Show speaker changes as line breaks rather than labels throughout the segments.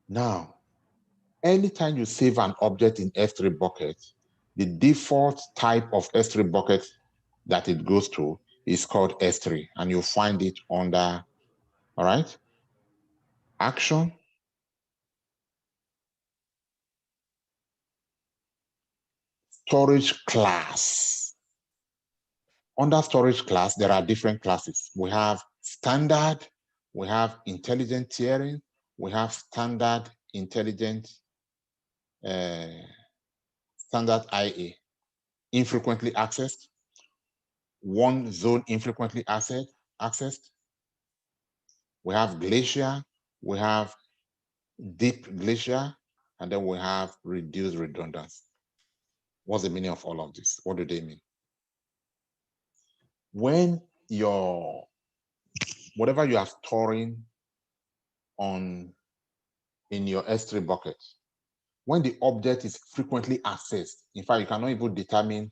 Now, anytime you save an object in S3 bucket, the default type of S3 bucket that it goes to is called S3, and you'll find it under, all right, action, storage class. Under storage class, there are different classes. We have standard, we have intelligent tiering, we have standard intelligent, standard IA, infrequently accessed, one zone infrequently accessed. We have Glacier, we have deep Glacier, and then we have reduced redundancy. What's the meaning of all of this? What do they mean? When whatever you are storing in your S3 bucket, when the object is frequently accessed, in fact, you cannot even determine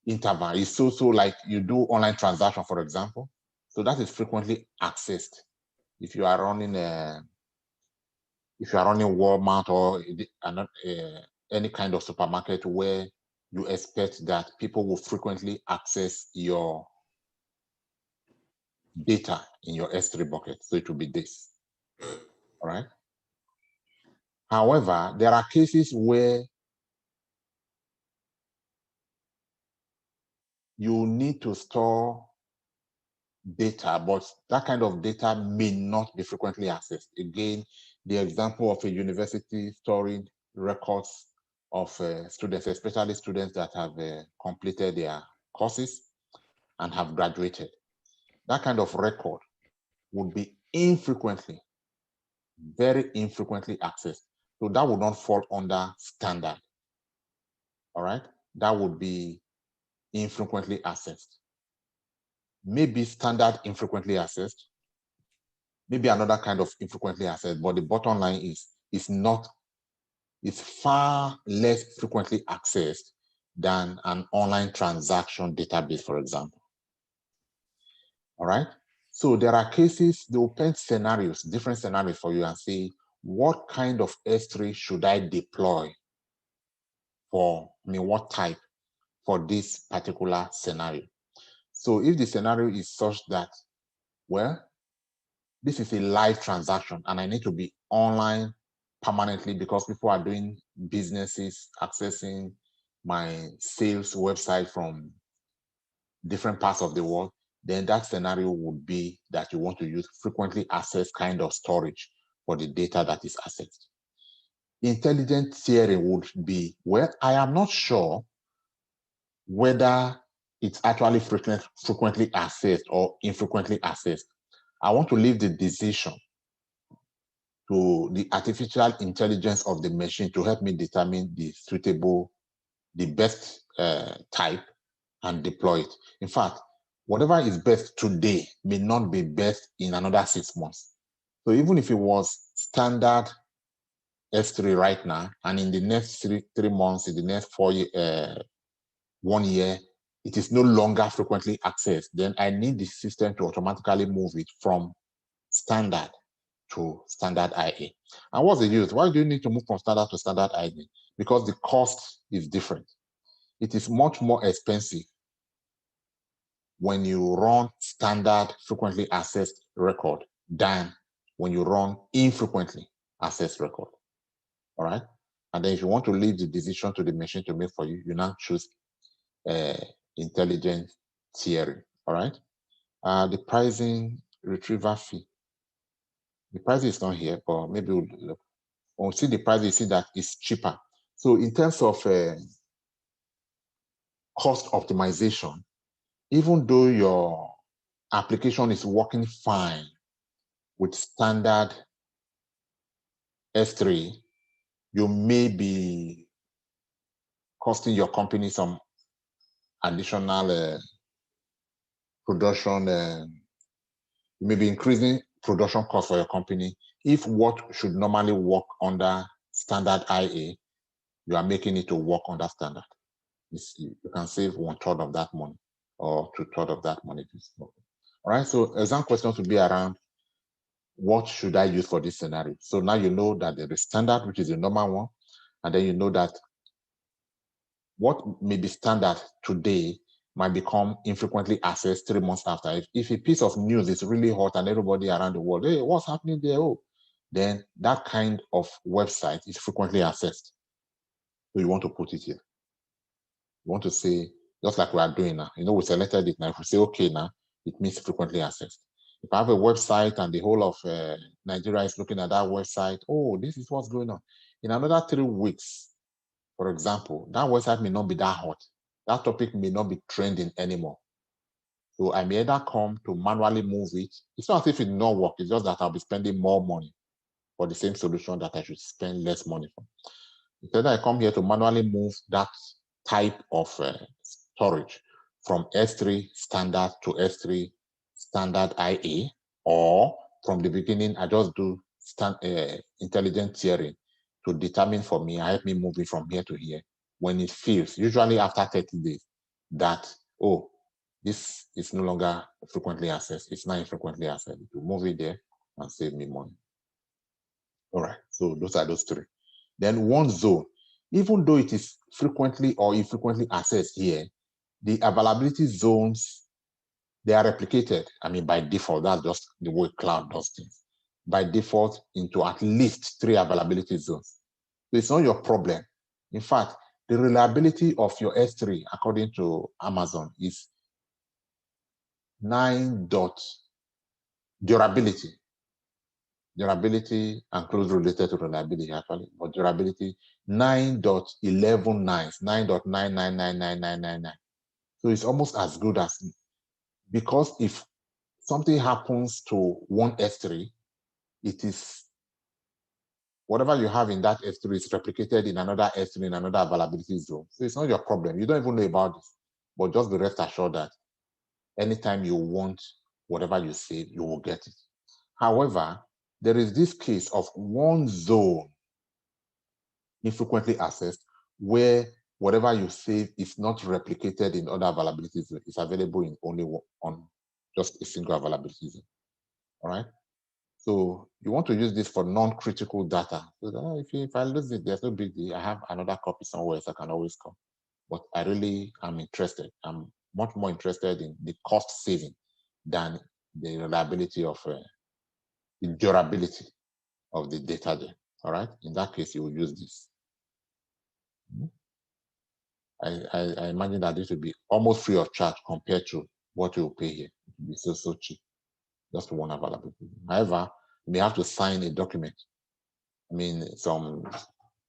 interval. It's so like you do online transaction, for example. So that is frequently accessed. If you are running Walmart or any kind of supermarket where you expect that people will frequently access your data in your S3 bucket. So it will be this. All right. However, there are cases where you need to store data, but that kind of data may not be frequently accessed. Again, the example of a university storing records of students, especially students that have completed their courses and have graduated. That kind of record would be infrequently, very infrequently accessed. So that would not fall under standard. All right, that would be infrequently accessed. Maybe standard infrequently accessed, maybe another kind of infrequently accessed, but the bottom line is it's far less frequently accessed than an online transaction database, for example. All right. So there are cases, they will paint scenarios, different scenarios for you and say, what kind of S3 should I deploy what type for this particular scenario? So if the scenario is such that, well, this is a live transaction and I need to be online permanently because people are doing businesses, accessing my sales website from different parts of the world, then that scenario would be that you want to use frequently accessed kind of storage for the data that is accessed. Intelligent tiering would be, well, I am not sure whether it's actually frequently accessed or infrequently accessed. I want to leave the decision to the artificial intelligence of the machine to help me determine the best type and deploy it. In fact, whatever is best today may not be best in another 6 months. So even if it was standard S3 right now, and in the next three months, in the next 1 year, it is no longer frequently accessed, then I need the system to automatically move it from standard to standard IA. And what's the use? Why do you need to move from standard to standard IA? Because the cost is different. It is much more expensive when you run standard frequently accessed record than when you run infrequently accessed record. All right. And then if you want to leave the decision to the machine to make for you, you now choose intelligent tiering. All right. The pricing retrieval fee. The price is not here, but maybe we'll see the price, you see that it's cheaper. So in terms of cost optimization, even though your application is working fine with standard S3, you may be costing your company some additional production, you may be increasing production costs for your company if what should normally work under standard IA, you are making it to work under standard. You can save 1/3 of that money or 2/3 of that money. All right, so exam questions will be around what should I use for this scenario? So now you know that there is standard, which is the normal one, and then you know that what may be standard today might become infrequently accessed 3 months after. If a piece of news is really hot and everybody around the world, hey, what's happening there? Oh, then that kind of website is frequently accessed. So you want to put it here. You want to say, just like we are doing now, we selected it now. If we say, okay, now, it means frequently accessed. If I have a website and the whole of Nigeria is looking at that website, oh, this is what's going on. In another 3 weeks, for example, that website may not be that hot. That topic may not be trending anymore. So I may either come to manually move it. It's not as if it did not work. It's just that I'll be spending more money for the same solution that I should spend less money for. Instead, I come here to manually move that type of storage from S3 standard to S3 standard IA, or from the beginning, I just do intelligent tiering to determine for me, help me move it from here to here. When it feels, usually after 30 days, that, oh, this is no longer frequently accessed, it's not infrequently accessed, to move it there and save me money. All right, so those are those 3. Then one zone, even though it is frequently or infrequently accessed here, the availability zones, they are replicated. I mean, by default, that's just the way cloud does things. By default, into at least 3 availability zones. So it's not your problem. In fact, the reliability of your S3, according to Amazon, is 9. Durability. Durability and closely related to reliability, actually, but durability 9.119, 9.9999999. So it's almost as good as, because if something happens to one S3, it is whatever you have in that S3 is replicated in another S3 in another availability zone. So it's not your problem. You don't even know about this, but just be rest assured that anytime you want whatever you save, you will get it. However, there is this case of one zone infrequently accessed where whatever you save is not replicated in other availability zones. It's available in only on just a single availability zone. All right. So you want to use this for non-critical data. So if I lose it, there's no big deal. I have another copy somewhere, so I can always come. But I really am interested. I'm much more interested in the cost saving than the reliability of the durability of the data there. All right. In that case, you will use this. I imagine that this will be almost free of charge compared to what you will pay here. It will be so cheap, just one availability. However, you may have to sign a document. I mean, some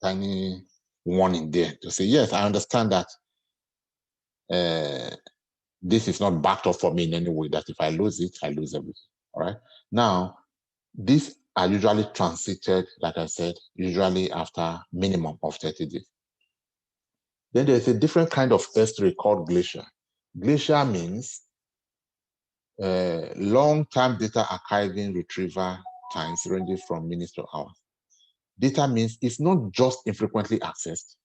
tiny warning there to say, yes, I understand that this is not backed up for me in any way, that if I lose it, I lose everything. All right. Now, these are usually transited, like I said, usually after minimum of 30 days. Then there's a different kind of S3 called Glacier. Glacier means long-term data archiving retrieval times ranging from minutes to hours. Data means it's not just infrequently accessed,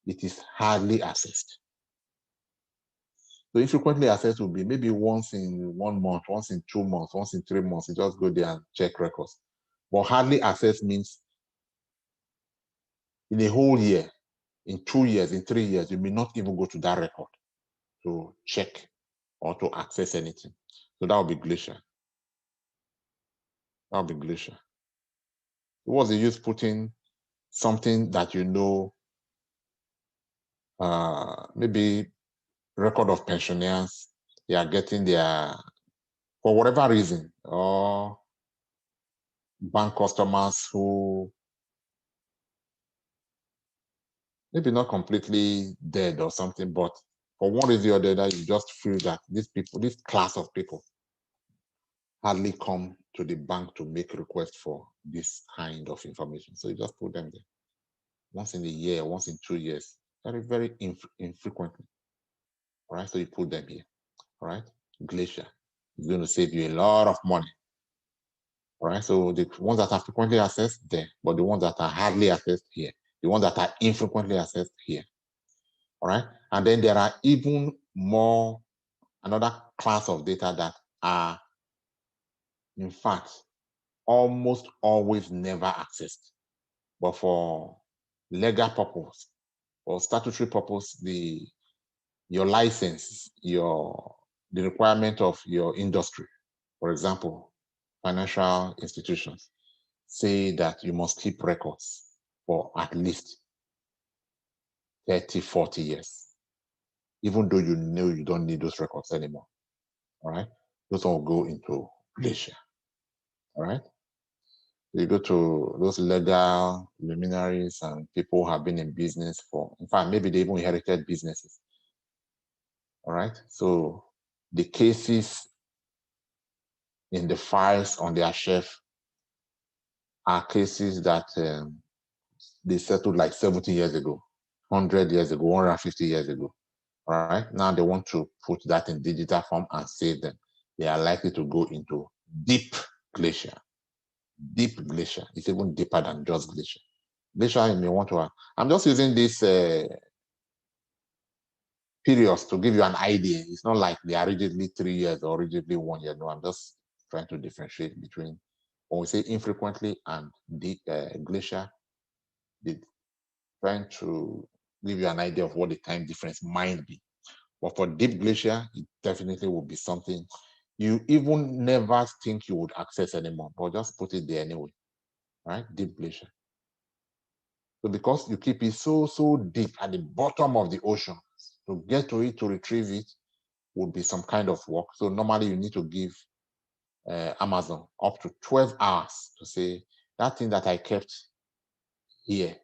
it is hardly accessed. So infrequently accessed will be maybe once in 1 month, once in 2 months, once in 3 months, you just go there and check records. But hardly accessed means in a whole year, in 2 years, in 3 years, you may not even go to that record to check or to access anything. So that will be Glacier. That will be Glacier. What's the use putting something that you know, maybe record of pensioners, they are getting their, for whatever reason, or bank customers who maybe not completely dead or something, but for one reason or the other, you just feel that these people, this class of people, hardly come to the bank to make requests for this kind of information. So you just put them there. Once in a year, once in 2 years, very infrequently. All right, so you put them here. All right, Glacier is going to save you a lot of money. All right, so the ones that are frequently accessed there, but the ones that are hardly accessed here, the ones that are infrequently accessed here. All right, and then there are even more, another class of data that are, in fact, almost always never accessed. But for legal purpose or statutory purpose, your license, the requirement of your industry, for example, financial institutions, say that you must keep records for at least 30, 40 years, even though you know you don't need those records anymore. All right. Those will go into Glacier. All right. You go to those legal luminaries and people who have been in business for, in fact, maybe they even inherited businesses. All right. So the cases in the files on their shelf are cases that they settled like 70 years ago, 100 years ago, 150 years ago. All right. Now they want to put that in digital form and save them. They are likely to go into deep Glacier. Deep Glacier. It's even deeper than just Glacier. Glacier, you may want to. I'm just using this periods to give you an idea. It's not like they are rigidly 3 years or rigidly 1 year. No, I'm just trying to differentiate between when we say infrequently and deep Glacier. Trying to give you an idea of what the time difference might be. But for deep Glacier, it definitely will be something you even never think you would access anymore, but just put it there anyway, right? Deep Glacier. So because you keep it so deep at the bottom of the ocean, to get to it, to retrieve it, would be some kind of work. So normally you need to give Amazon up to 12 hours to say, that thing that I kept here,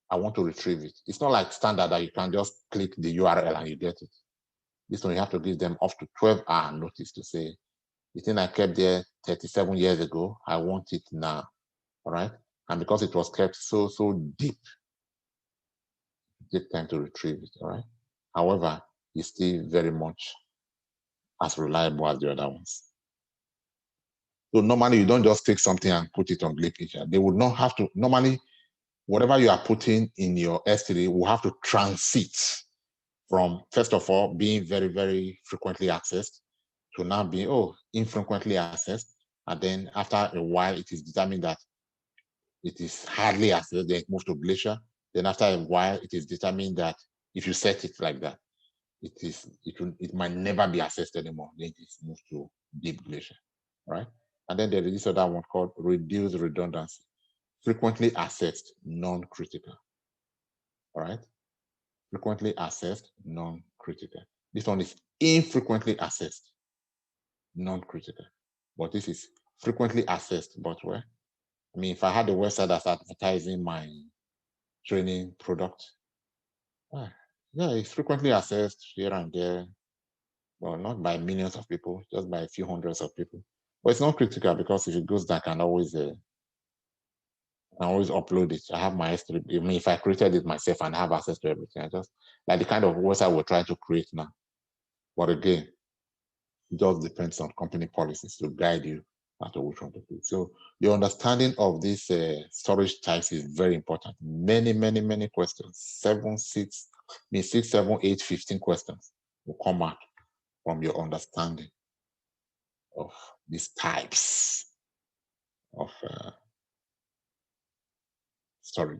I want to retrieve it. It's not like standard that you can just click the URL and you get it. This one you have to give them up to 12-hour notice to say, the thing I kept there 37 years ago, I want it now. All right. And because it was kept so deep, it takes time to retrieve it. All right. However, it's still very much as reliable as the other ones. So normally you don't just take something and put it on Glacier. They would not have to, normally, whatever you are putting in your S3 will have to transit from, first of all, being very, very frequently accessed to now being, infrequently accessed. And then after a while, it is determined that it is hardly accessed, then it moves to Glacier. Then after a while, it is determined that if you set it like that, it might never be accessed anymore. Then it moves to deep Glacier, right? And then there is this other one called reduced redundancy, frequently accessed, non-critical, all right? Frequently accessed, non-critical. This one is infrequently accessed, non-critical. But this is frequently accessed, but where? I mean, if I had a website that's advertising my training product, yeah, it's frequently accessed here and there. Well, not by millions of people, just by a few hundreds of people. But it's not critical because if it goes down, I can always upload it. I have my S3. I mean, if I created it myself and have access to everything, I just like the kind of website we're trying to create now. But again, it just depends on company policies to guide you as to which one to put. So your understanding of these storage types is very important. Many questions. 6, 7, 8, 15 questions will come out from your understanding of these types of storage.